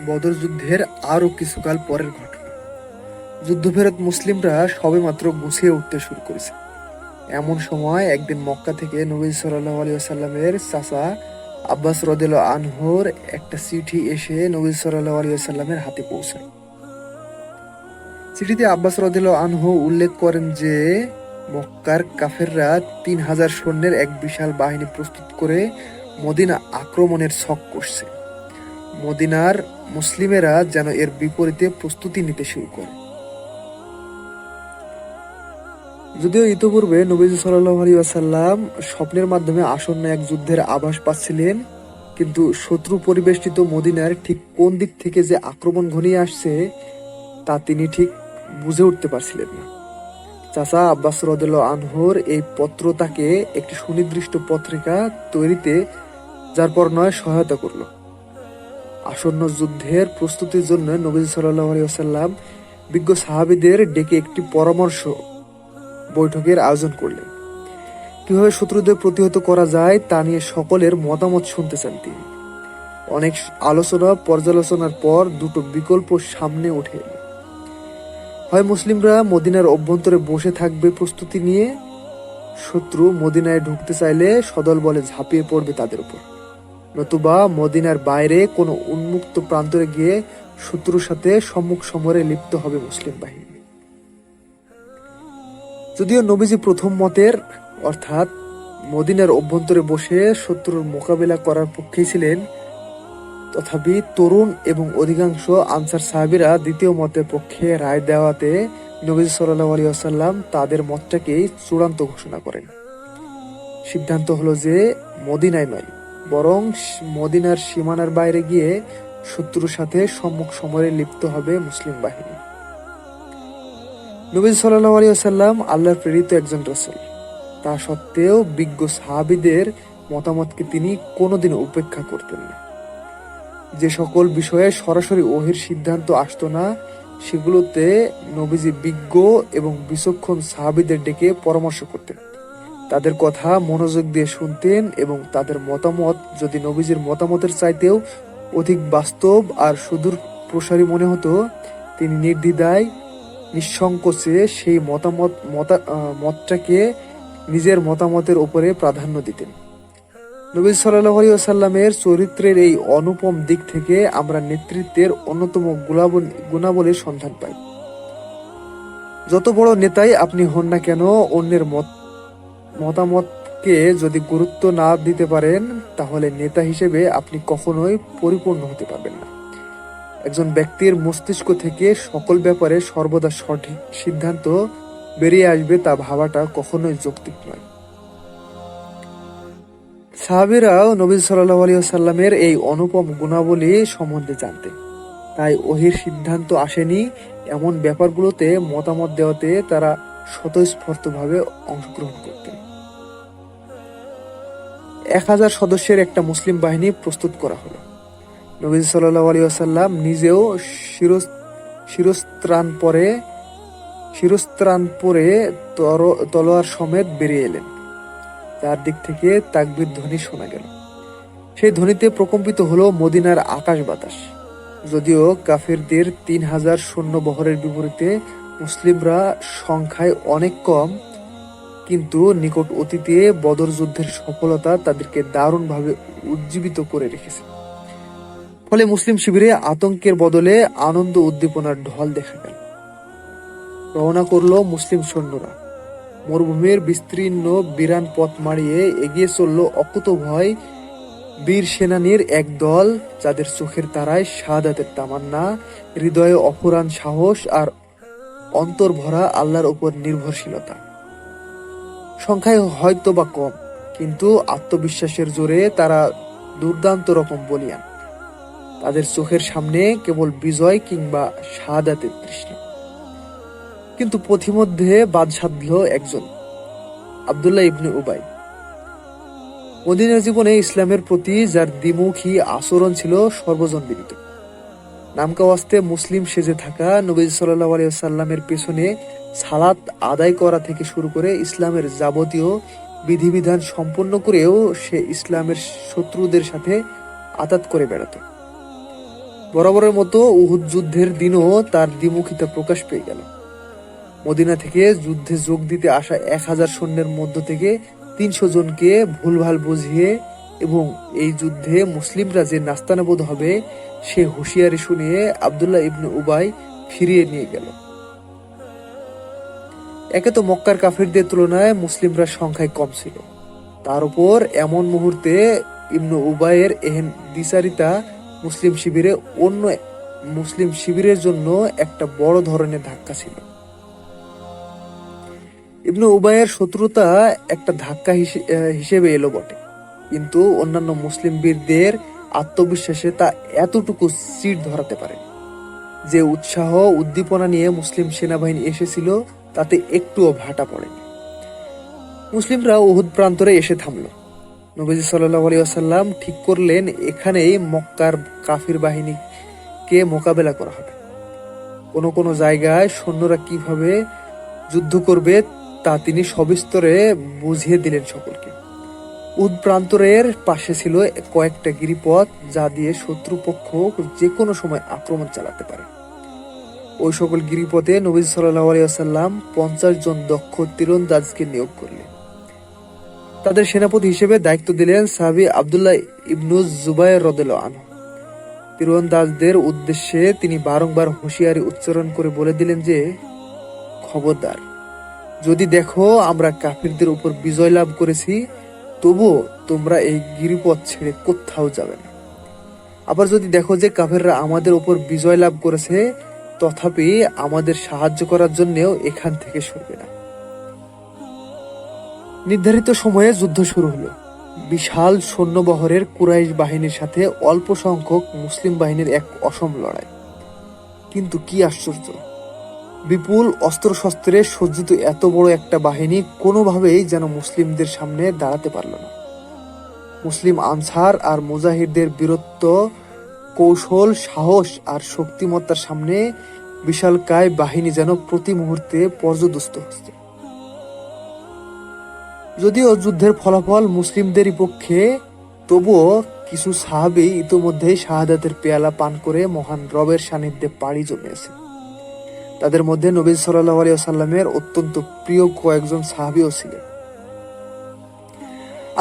বদর যুদ্ধের আরো কিছুকাল পরের ঘটনা। যুদ্ধফেরত মুসলিমরা সবেমাত্র গুছিয়ে উঠতে শুরু করেছে। এমন সময় একদিন মক্কা থেকে নবী সাল্লাল্লাহু আলাইহি ওয়াসাল্লামের চাচা আব্বাস রাদিয়াল্লাহু আনহুর একটা চিঠি এসে নবী সাল্লাল্লাহু আলাইহি ওয়াসাল্লামের হাতে পৌঁছায়। চিঠিতে আব্বাস রাদিয়াল্লাহু আনহু উল্লেখ করেন যে মক্কার কাফেররা 3000 সৈন্যের এক বিশাল বাহিনী প্রস্তুত করে মদিনা আক্রমণের ছক কষছে। মদিনার মুসলিমেরা যেন এর বিপরীতে প্রস্তুতি নিতে শুরু করে। যদিও ইতোপূর্বে নবীজি সাল্লাল্লাহু আলাইহি ওয়াসাল্লাম স্বপ্নের মাধ্যমে আসন্ন এক যুদ্ধের আভাস পাচ্ছিলেন, কিন্তু শত্রু পরিবেষ্টিত মদিনার ঠিক কোন দিক থেকে যে আক্রমণ ঘনিয়ে আসছে তা তিনি ঠিক বুঝে উঠতে পারছিলেন না। চাচা আব্বাস রাদিয়াল্লাহু আনহুর এই পত্র তাকে একটি সুনির্দিষ্ট পত্রিকা তৈরিতে যার পর নয় সহায়তা করলো। আসন্ন যুদ্ধের প্রস্তুতির জন্য নবী সাল্লাল্লাহু আলাইহি ওয়াসাল্লাম বিজ্ঞ সাহাবীদের ডেকে একটি পরামর্শ বৈঠকের আয়োজন করলেন। কিভাবে শত্রুদের প্রতিহত করা যায় তা নিয়ে সকলের মতামত শুনতে চান তিনি। অনেক আলোচনা পর্যালোচনার পর দুটো বিকল্প সামনে উঠে এলো। হয় মুসলিমরা মদিনার অভ্যন্তরে বসে থাকবে প্রস্তুতি নিয়ে, শত্রু মদিনায় ঢুকতে চাইলে সদল বলে ঝাঁপিয়ে পড়বে তাদের উপর, নতুবা মদিনার বাইরে কোনো উন্মুক্ত প্রান্তরে গিয়ে শত্রুর সাথে সম্মুখ সমরে লিপ্ত হবে মুসলিম বাহিনী। যদিও নবীজি প্রথম মতের অর্থাৎ মদিনার অভ্যন্তরে বসে শত্রুর মোকাবিলা করার পক্ষেই ছিলেন, তথাপি তরুণ এবং অধিকাংশ আনসার সাহাবীরা দ্বিতীয় মতের পক্ষে রায় দেওয়াতে নবী সাল্লাল্লাহু আলাইহি ওয়াসাল্লাম তাদের মতটাকেই চূড়ান্ত ঘোষণা করেন। সিদ্ধান্ত হলো যে মদিনায় নয়, বরং মদিনার সীমানার বাইরে গিয়ে শত্রুর সাথে সম্মুখ সমরে লিপ্ত হবে মুসলিম বাহিনী। নবী সাল্লাল্লাহু আলাইহি ওয়াসাল্লাম আল্লাহর প্রেরিত একজন রাসূল, তা সত্ত্বেও বিজ্ঞ সাহাবীদের মতামতকে তিনি কোনোদিন উপেক্ষা করতেন না। যে সকল বিষয়ে সরাসরি ওহীর সিদ্ধান্ত আসতো না, সেগুলোতে নবীজি বিজ্ঞ এবং বিচক্ষণ সাহাবীদের ডেকে পরামর্শ করতেন। তাদের কথা মনোযোগ দিয়ে শুনতেন এবং তাদের মতামত যদি নবীজির মতামতের চাইতেও অধিক বাস্তব আর সুদূর প্রসারী মনে হতো, তিনি নির্দ্বিধায় নিঃসংকোচে সেই মতটাকে নিজের মতামতের উপরে প্রাধান্য দিতেন। নবী সাল্লাল্লাহু আলাইহি ওয়াসাল্লামের চরিত্রের এই অনুপম দিক থেকে আমরা নেতৃত্বের অন্যতম গুণাবলীর সন্ধান পাই। যত বড় নেতাই আপনি হন না কেন, অন্যের মতামতকে যদি গুরুত্ব না দিতে পারেন, তাহলে নেতা হিসেবে আপনি কখনোই পরিপূর্ণ হতে পারবেন না। একজন ব্যক্তির মস্তিষ্ক থেকে সকল ব্যাপারে সর্বদা সঠিক সিদ্ধান্ত বেরিয়ে আসবে তা ভাবাটা কখনোই যৌক্তিক নয়। সাহাবীরাও নবী সাল্লাল্লাহু আলাইহি ওয়াসাল্লামের এই অনুপম গুণাবলী সম্বন্ধে জানতেন, তাই ওহীর সিদ্ধান্ত আসেনি এমন ব্যাপারগুলোতে মতামত দেওয়াতে তারা স্বতঃস্ফূর্তভাবে অংশগ্রহণ করতেন। 1000 সদস্যের একটা মুসলিম বাহিনী প্রস্তুত করা হলো। নবী সাল্লাল্লাহু আলাইহি ওয়াসাল্লাম নিজেও শিরস্ত্রাণ পরে তলোয়ার সমেত বেরিয়ে এলেন। চারদিক থেকে তাকবীর ধ্বনি শোনা গেল। সেই ধ্বনিতে প্রকম্পিত হলো মদিনার আকাশ বাতাস। যদিও কাফেরদের 3000 সৈন্য বহরের বিপরীতে মুসলিমরা সংখ্যায় অনেক কম, কিন্তু নিকট অতীতে বদর যুদ্ধের সফলতা তাদেরকে দারুণভাবে উজ্জীবিত করে রেখেছে। ফলে মুসলিম শিবিরে আতঙ্কের বদলে আনন্দ উদ্দীপনার ঢল দেখা গেল। রওনা করলো মুসলিম সৈন্যরা। মরুভূমির বিস্তীর্ণ বিরান পথ মাড়িয়ে এগিয়ে চলল অকুতোভয় বীর সেনানীর এক দল, যাদের চোখের তারায় শাহাদাতের তামান্না, হৃদয়ে অফুরান সাহস আর অন্তর ভরা আল্লাহর উপর নির্ভরশীলতা। সংখ্যায় হয়তো বা কম, কিন্তু আত্মবিশ্বাসের জোরে তারা দুর্দান্ত রকম বলিয়ান। তাদের চোখের সামনে কেবল বিজয় কিংবা শাহাদাতের তৃষ্ণা। কিন্তু পথিমধ্যে বাদ সাধল একজন, আব্দুল্লাহ ইবনে উবাই। মদিনার জীবনে ইসলামের প্রতি যার দ্বিমুখী আচরণ ছিল সর্বজন বিদিত। নামকাওয়াস্তে মুসলিম সেজে থাকা, নবী সাল্লাল্লাহু আলাইহি ওয়াসাল্লামের পেছনে সালাত আদায় করা থেকে শুরু করে ইসলামের যাবতীয় বিধিবিধান সম্পন্ন করেও সে ইসলামের শত্রুদের সাথে আতাত করে বেড়াত। বরাবরের মতো উহুদ যুদ্ধের দিনও তার দ্বিমুখিতা প্রকাশ পেয়ে গেল। মদিনা থেকে যুদ্ধে যোগ দিতে আসা 1000 সৈন্যের মধ্য থেকে 300 জনকে ভুলভাল বুঝিয়ে এবং এই যুদ্ধে মুসলিমরা যে নাস্তানাবুদ হবে সে হুঁশিয়ারি শুনিয়ে আব্দুল্লাহ ইবনে উবাই ফিরিয়ে নিয়ে গেল। একে তো মক্কার কাফিরদের তুলনায় মুসলিমরা সংখ্যায় কম ছিল, তার উপর এমন মুহূর্তে ইবনে উবাইয়ের এহেন দ্বিচারিতা অন্য মুসলিম শিবিরের জন্য একটা বড় ধরনের ধাক্কা ছিল। ইবনে উবাইয়ের শত্রুতা একটা ধাক্কা হিসেবে এলো বটে, কিন্তু অন্যান্য মুসলিম বীরদের আত্মবিশ্বাসে তা এতটুকু চিড় ধরাতে পারে। যে উৎসাহ উদ্দীপনা নিয়ে মুসলিম সেনাবাহিনী এসেছিল তাতে একটুও ভাটা পড়েনি। মুসলিমরা উহুদ প্রান্তরে এসে থামল। নবীজি সাল্লাল্লাহু আলাইহি ওয়াসাল্লাম ঠিক করলেন এখানেই মক্কার কাফির বাহিনীকে মোকাবেলা করা হবে। কোন কোন জায়গায় সৈন্যরা কিভাবে যুদ্ধ করবে তা তিনি সবিস্তরে বুঝিয়ে দিলেন সকলকে। উহুদ প্রান্তরের পাশে ছিল কয়েকটা গিরিপথ যা দিয়ে শত্রুপক্ষ যে কোনো সময় আক্রমণ চালাতে পারে। ওই সকল গিরিপথে নবী সাল্লাল্লাহু আলাইহি ওয়াসাল্লাম 50 জন দক্ষ তীরন্দাজকে নিয়োগ করলেন। তাদের সেনাপতি হিসেবে দায়িত্ব দিলেন সাহাবী আব্দুল্লাহ ইবনু জুবাইর রাদিয়াল্লাহু আনহু। তীরন্দাজদের উদ্দেশ্যে তিনি বারংবার হুঁশিয়ারি উচ্চারণ করে বলে দিলেন যে, খবরদার, যদি দেখো আমরা কাফিরদের উপর বিজয় লাভ করেছি তবুও তোমরা এই গিরিপথ ছেড়ে কোথাও যাবে না। আবার যদি দেখো যে কাফেররা আমাদের উপর বিজয় লাভ করেছে তথাপি আমাদের সাহায্য করার জন্যও এখান থেকে সরবে না। নির্ধারিত সময়ে যুদ্ধ শুরু হলো। বিশাল সৈন্যবহরের কুরাইশ বাহিনীর সাথে অল্প সংখ্যক মুসলিম বাহিনীর এক অসম লড়াই। কিন্তু কি আশ্চর্য, বিপুল অস্ত্রশস্ত্রে সজ্জিত এত বড় একটা বাহিনী কোনোভাবেই যেন মুসলিমদের সামনে দাঁড়াতে পারল না। মুসলিম আনসার আর মুজাহিদদের বীরত্ব, কৌশল, সাহস আর শক্তিমত্তার সামনে বিশালকায় বাহিনী যেন প্রতি মুহূর্তে পর্যদস্ত হচ্ছে। যদিও যুদ্ধের ফলাফল মুসলিমদেরই পক্ষে, তবুও কিছু সাহাবী ইতোমধ্যেই শাহাদাতের পেয়ালা পান করে মহান রবের সান্নিধ্যে পাড়ি জমিয়েছে। তাদের মধ্যে নবী সাল্লাল্লাহু আলাইহি ওয়াসাল্লামের অত্যন্ত প্রিয় কয়েকজন সাহাবীও ছিলেন।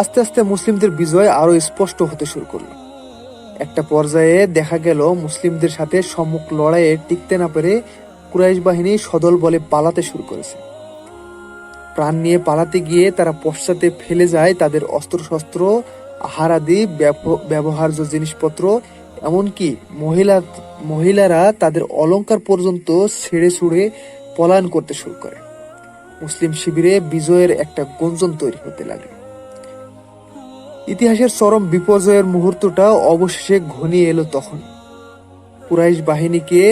আস্তে আস্তে মুসলিমদের বিজয় আরো স্পষ্ট হতে শুরু করলো। একটা পর্যায়ে দেখা গেল মুসলিমদের সাথে সম্মুখ লড়াইয়ে টিকতে না পেরে কুরাইশ বাহিনী সদল বলে পালাতে শুরু করেছে। প্রাণ নিয়ে পালাতে গিয়ে তারা পশ্চাতে ফেলে যায় তাদের অস্ত্রশস্ত্র, আহার আদি ব্যবহার্য জিনিসপত্র, এমনকি মহিলারা তাদের অলংকার পর্যন্ত ছেড়ে ছুড়ে পলায়ন করতে শুরু করে। মুসলিম শিবিরে বিজয়ের একটা গুঞ্জন তৈরি হতে লাগলো। ইতিহাসের চরম বিপর্যয়ের মুহূর্তটা অবশেষে ঘনিয়ে এলো তখন। কুরাইশ বাহিনীকে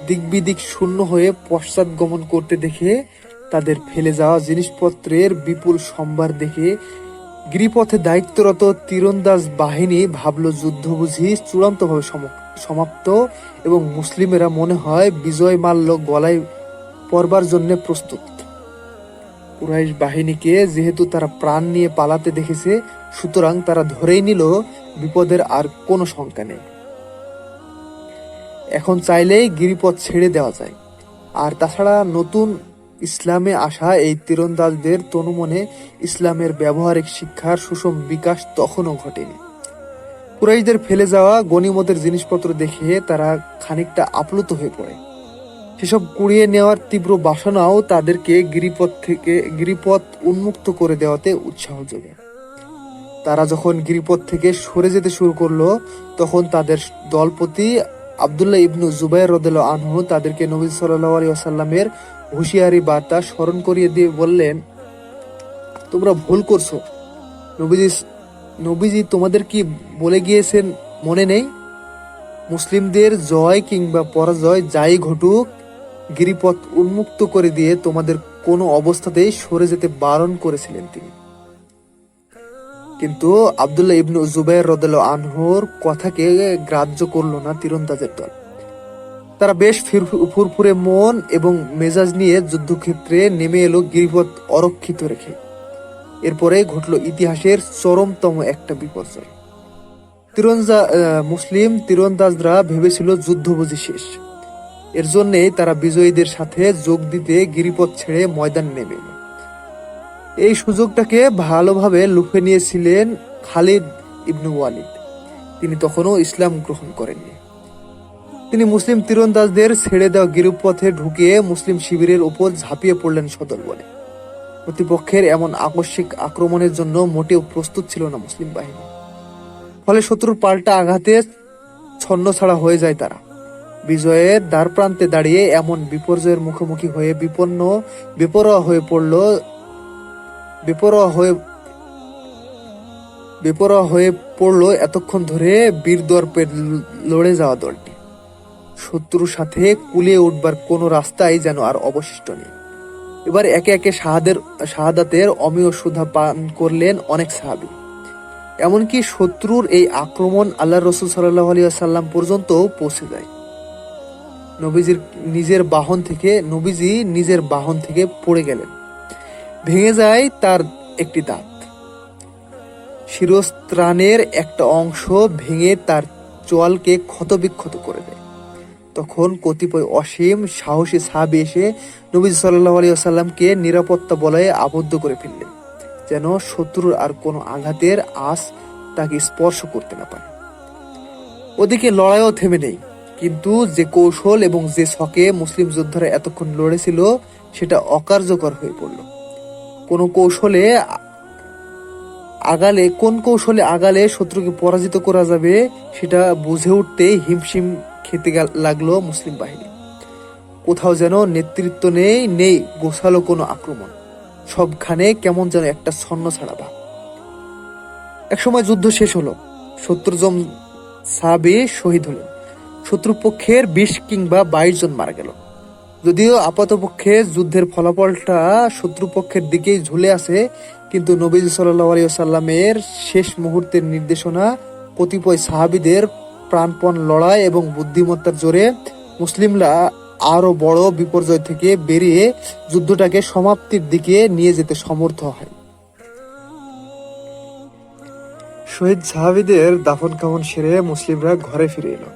দিকবিদিক শূন্য হয়ে পশ্চাৎ গমন করতে দেখে, তাদের ফেলে যাওয়া জিনিসপত্রের বিপুল সম্ভার দেখে গিরিপথে দায়িত্বরত তীরন্দাজ বাহিনী ভাবল যুদ্ধ বুঝি চূড়ান্তভাবে সমাপ্ত এবং মুসলিমেরা মনে হয় বিজয় মাল্য গলায় পরবার জন্য প্রস্তুত। কুরাইশ বাহিনীকে যেহেতু তারা প্রাণ নিয়ে পালাতে দেখেছে, সুতরাং তারা ধরেই নিল বিপদের আর কোনো শঙ্কা নেই। এখন চাইলেই গিরিপথ ছেড়ে দেওয়া যায়। আর তাছাড়া নতুন ইসলামে আসা এই তীরন্দাজদের তনুমনে ইসলামের ব্যবহারিক শিক্ষার সুষম বিকাশ তখনও ঘটেনি। কুরাইশদের ফেলে যাওয়া গনিমতের জিনিসপত্র দেখে তারা খানিকটা আপ্লুত হয়ে পড়ে। সেসব কুড়িয়ে নেওয়ার তীব্র বাসনাও তাদেরকে গিরিপথ উন্মুক্ত করে দেওয়াতে উৎসাহ যোগায়। তারা যখন গিরিপথ থেকে সরে যেতে শুরু করলো, তখন তাদের দলপতি আব্দুল্লাহ ইবনু জুবাইর রাদিয়াল্লাহু আনহু তাদেরকে নবী সাল্লাল্লাহু আলাইহি ওয়াসাল্লামের হুঁশিয়ারি বার্তা স্মরণ করিয়ে দিয়ে বললেন, তোমরা ভুল করছো। নবীজি তোমাদের কি বলে গিয়েছেন মনে নেই? মুসলিমদের জয় কিংবা পরাজয় যাই ঘটুক, গিরিপথ উন্মুক্ত করে দিয়ে তোমাদের কোনো অবস্থাতেই সরে যেতে বারণ করেছিলেন তিনি। কিন্তু আব্দুল্লাহ ইবনু জুবাইর রাদিয়াল্লাহু আনহুর কথাকে গ্রাহ্য করলো না তীরন্দাজের দল। তারা বেশ ফুরফুরে মন এবং মেজাজ নিয়ে যুদ্ধক্ষেত্রে নেমে এলো গিরিপথ অরক্ষিত রেখে। এরপরে ঘটল ইতিহাসের চরমতম একটা বিপর্যয়। মুসলিম তীরন্দাজরা ভেবেছিল যুদ্ধ বুঝি শেষ। এর জন্যে তারা বিজয়ীদের সাথে যোগ দিতে গিরিপথ ছেড়ে ময়দান নেমে এলো। এই সুযোগটাকে ভালোভাবে লুফে নিয়েছিলেন খালিদ ইবনে ওয়ালিদ। তিনি তখনও ইসলাম গ্রহণ করেননি। তিনি মুসলিম তীরন্দাজদের ছেড়ে দেওয়া গিরিপথে ঢুকে মুসলিম শিবিরের উপর ঝাঁপিয়ে পড়লেন সদলবলে। প্রতিপক্ষের এমন আকস্মিক আক্রমণের জন্য মোটেও প্রস্তুত ছিল না মুসলিম বাহিনী। ফলে শত্রুর পাল্টা আঘাতে ছন্নছাড়া হয়ে যায় তারা। বিজয়ের দ্বারপ্রান্তে দাঁড়িয়ে এমন বিপর্যয়ের মুখোমুখি হয়ে বেপরোয়া হয়ে পড়ল এতক্ষণ ধরে বীরদর্পে লড়ে যাওয়া দলটি। শত্রুর সাথে কুলিয়ে উঠবার কোনো রাস্তাই যেন আর অবশিষ্ট নেই। এবার একে একে শাহাদাতের অমীয় সুধা পান করলেন অনেক সাহাবী। এমনকি শত্রুর এই আক্রমণ আল্লাহ রসুল সাল্লাল্লাহু আলাইহি ওয়াসাল্লাম পর্যন্ত পৌঁছে যায়। নবীজি নিজের বাহন থেকে পড়ে গেলেন। ভেঙে যায় তার একটি দাঁত। শিরস্ত্রাণের একটা অংশ ভেঙে তার চোয়ালকে ক্ষতবিক্ষত করে দেয়। তখন কতিপয় অসীম সাহসী সাহাবী এসে নবীজি সাল্লাল্লাহু আলাইহি ওয়াসাল্লামকে নিরাপত্তা বলয়ে আবদ্ধ করে ফেললেন, যেন শত্রুর আর কোনো আঘাতের আঁচ তাকে স্পর্শ করতে না পারে। ওদিকে লড়াইও থেমে নেই, কিন্তু যে কৌশল এবং যে ছকে মুসলিম যোদ্ধারা এতক্ষণ লড়েছিল সেটা অকার্যকর হয়ে পড়ল। কোন কৌশলে আগালে শত্রুকে পরাজিত করা যাবে সেটা বুঝে উঠতে হিমশিম খেতে লাগলো মুসলিম বাহিনী। কোথাও যেন নেতৃত্ব নেই গোছালো কোনো আক্রমণ। সবখানে কেমন যেন একটা ছন্নছাড়া ভাব। একসময় যুদ্ধ শেষ হলো। 70 জন সাহাবী শহীদ হলেন। শত্রুপক্ষের 20 কিংবা 22 জন মারা গেল। যদিও আপাতপক্ষে যুদ্ধের ফলাফলটা শত্রুপক্ষের দিকেই ঝুলে আছে, কিন্তু নবীজি সাল্লাল্লাহু আলাইহি ওয়াসাল্লামের শেষ মুহূর্তের নির্দেশনা, কতিপয় সাহাবীদের প্রাণপণ লড়াই এবং বুদ্ধিমত্তার জোরে মুসলিমরা আরো বড় বিপর্যয় থেকে বেরিয়ে যুদ্ধটাকে সমাপ্তির দিকে নিয়ে যেতে সমর্থ হয়। শহীদ সাহাবীদের দাফন কাফন সেরে মুসলিমরা ঘরে ফিরে এলো।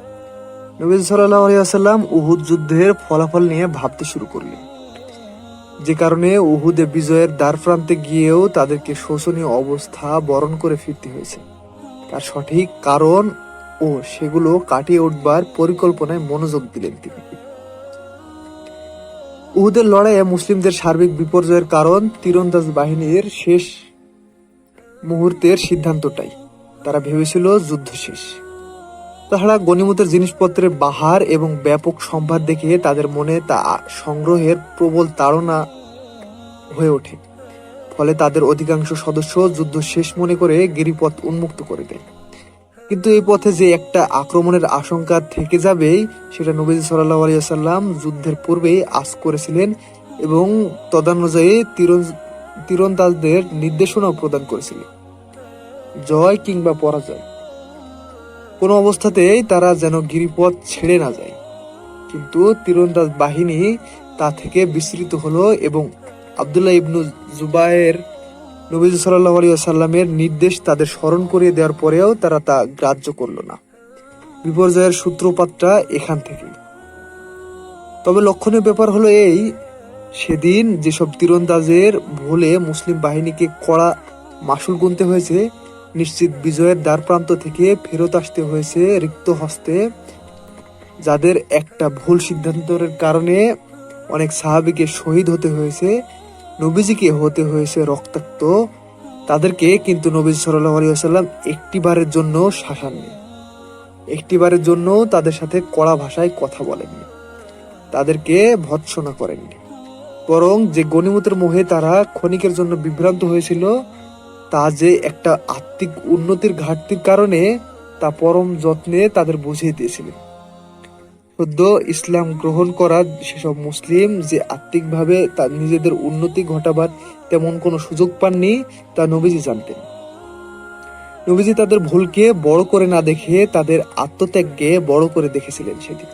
নবী সাল্লাল্লাহু আলাইহি ওয়াসাল্লাম উহুদ যুদ্ধের ফলাফল নিয়ে ভাবতে শুরু করলেন, যে কারণে উহুদে বিজয়ের দ্বারপ্রান্তে গিয়েও তাদেরকে শোচনীয় অবস্থা বরণ করে ফিরতে হয়েছে, তার সঠিক কারণ ও সেগুলো কাটিয়ে উঠবার পরিকল্পনায় মনোযোগ দিলেন তিনি। উহুদের লড়াইয়ে মুসলিমদের সার্বিক বিপর্যয়ের কারণ তীরন্দাজ বাহিনীর শেষ মুহূর্তের সিদ্ধান্তটাই। তারা ভেবেছিল যুদ্ধ শেষ। তাছাড়া গনিমতের জিনিসপত্রের বাহার এবং ব্যাপক সম্ভার দেখে তাদের মনে তা সংগ্রহের প্রবল তাড়না হয়ে ওঠে। ফলে তাদের অধিকাংশ সদস্য যুদ্ধ শেষ মনে করে গিরিপথ উন্মুক্ত করে দেয়। কিন্তু এই পথে যে একটা আক্রমণের আশঙ্কা থেকে যাবেই, সেটা নবীজি সাল্লাল্লাহু আলাইহি ওয়াসাল্লাম যুদ্ধের পূর্বেই আঁচ করেছিলেন এবং তদানুযায়ী তীরন্দাজদের নির্দেশনাও প্রদান করেছিলেন। জয় কিংবা পরাজয়, কোনো অবস্থাতেই তারা যেন গিরিপথ ছেড়ে না যায়। কিন্তু তীরন্দাজ বাহিনী তা থেকে বিস্মৃত হলো এবং আব্দুল্লাহ ইবনু জুবায়ের নবীজি সাল্লাল্লাহু আলাইহি ওয়াসাল্লামের নির্দেশ তাদের স্মরণ করিয়ে দেওয়ার পরেও তারা তা গ্রাহ্য করল না। বিপর্যয়ের সূত্রপাতটা এখান থেকেই। তবে লক্ষণীয় ব্যাপার হলো এই, সেদিন যেসব তীরন্দাজের ভুলে মুসলিম বাহিনীকে কড়া মাসুল গুনতে হয়েছে, নিশ্চিত বিজয়ের দ্বারপ্রান্ত থেকে ফেরত আসতে হয়েছে রিক্ত হস্তে, যাদের একটা ভুল সিদ্ধান্তের কারণে অনেক সাহাবীকে শহীদ হতে হয়েছে, নবীজিকে হতে হয়েছে রক্তাক্ত, তাদেরকে কিন্তু নবীজি সাল্লাল্লাহু আলাইহি ওয়াসাল্লাম একটিবারের জন্য শাসাননি। একটিবারের জন্য তাদের সাথে কড়া ভাষায় কথা বলেননি, তাদেরকে ভৎসনা করেননি। বরং যে গনিমতের মোহে তারা ক্ষণিকের জন্য বিভ্রান্ত হয়েছিল, তা যে একটা আত্মিক উন্নতির ঘাটতির কারণে, তা পরম যত্নে তাদের বুঝিয়ে দিয়েছিলেন। সদ্য ইসলাম গ্রহণ করা সেসব মুসলিম যে আত্মিকভাবে তার নিজেদের উন্নতি ঘটাবার তেমন কোনো সুযোগ পাননি, তা নবীজি জানতেন। নবীজি তাদের ভুলকে বড় করে না দেখে তাদের আত্মত্যাগকে বড় করে দেখেছিলেন সেদিন।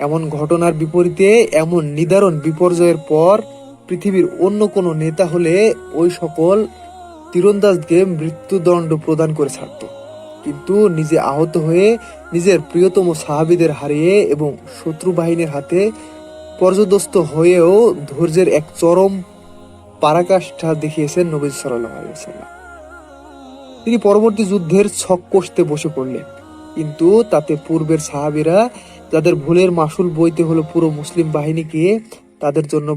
এমন ঘটনার বিপরীতে এমন নিদারুণ বিপর্যয়ের পর পৃথিবীর অন্য কোনো নেতা হলে ওই সকল তীরন্দাজকে মৃত্যুদণ্ড প্রদান করে ছাড়ত, কিন্তু নিজে আহত হয়ে নিজের প্রিয়তম সাহাবীদের হারিয়ে এবং শত্রু বাহিনীর হাতে পর্যদস্ত হয়েও ধৈর্যের এক চরম পারাকাষ্ঠা দেখিয়েছেন নবী সাল্লাল্লাহু আলাইহি ওয়াসাল্লাম। তিনি পরবর্তী যুদ্ধের ছক কষতে বসে পড়লেন, কিন্তু তাতে পূর্বের সাহাবীরা যাদের ভুলের মাসুল বইতে হলো পুরো মুসলিম বাহিনীকে, তাদের জন্য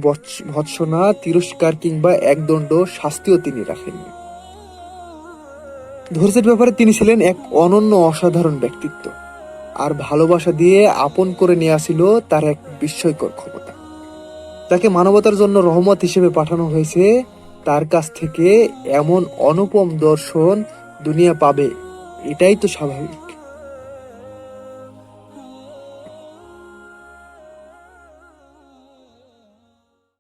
ভৎসনা, তিরস্কার কিংবা একদণ্ড শাস্তিও তিনি রাখেননি। ধৈর্যের ব্যাপারে তিনি ছিলেন এক অনন্য অসাধারণ ব্যক্তিত্ব, আর ভালোবাসা দিয়ে আপন করে নেওয়া ছিল তার এক বিস্ময়কর ক্ষমতা। তাকে মানবতার জন্য রহমত হিসেবে পাঠানো হয়েছে। তার কাছ থেকে এমন অনুপম দর্শন দুনিয়া পাবে, এটাই তো স্বাভাবিক।